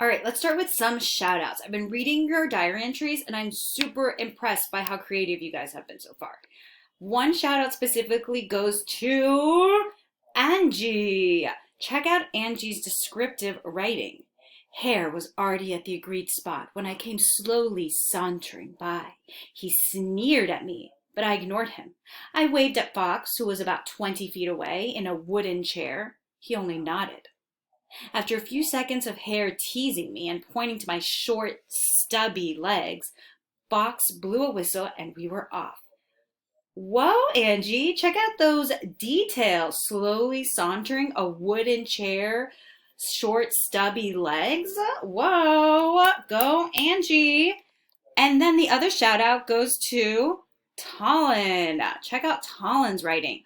All right, let's start with some shout outs. I've been reading your diary entries and I'm super impressed by how creative you guys have been so far. One shout out specifically goes to Angie. Check out Angie's descriptive writing. Hare was already at the agreed spot when I came slowly sauntering by. He sneered at me, but I ignored him. I waved at Fox, who was about 20 feet away in a wooden chair. He only nodded. After a few seconds of Hare teasing me and pointing to my short, stubby legs, Fox blew a whistle and we were off. Whoa, Angie, check out those details. Slowly sauntering, a wooden chair, short, stubby legs. Whoa, go, Angie. And then the other shout out goes to Talon. Check out Talon's writing.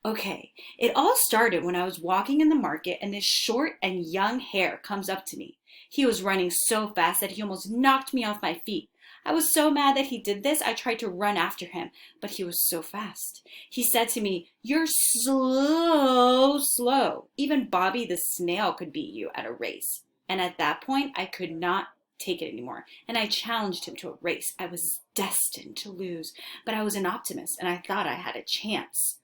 Okay, it all started when I was walking in the market and this short and young hare comes up to me. He was running so fast that he almost knocked me off my feet. I was so mad that he did this, I tried to run after him, but he was so fast. He said to me, "You're slow. Even Bobby the snail could beat you at a race." And at that point, I could not take it anymore, and I challenged him to a race. I was destined to lose, but I was an optimist, and I thought I had a chance.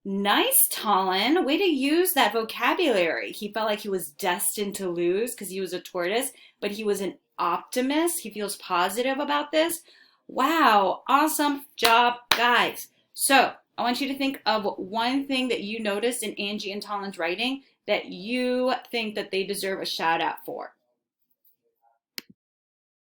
Nice, Talon. Way to use that vocabulary. He felt like he was destined to lose because he was a tortoise, but he was an optimist. He feels positive about this. Wow, awesome job, guys. So I want you to think of one thing that you noticed in Angie and Talon's writing that you think that they deserve a shout out for.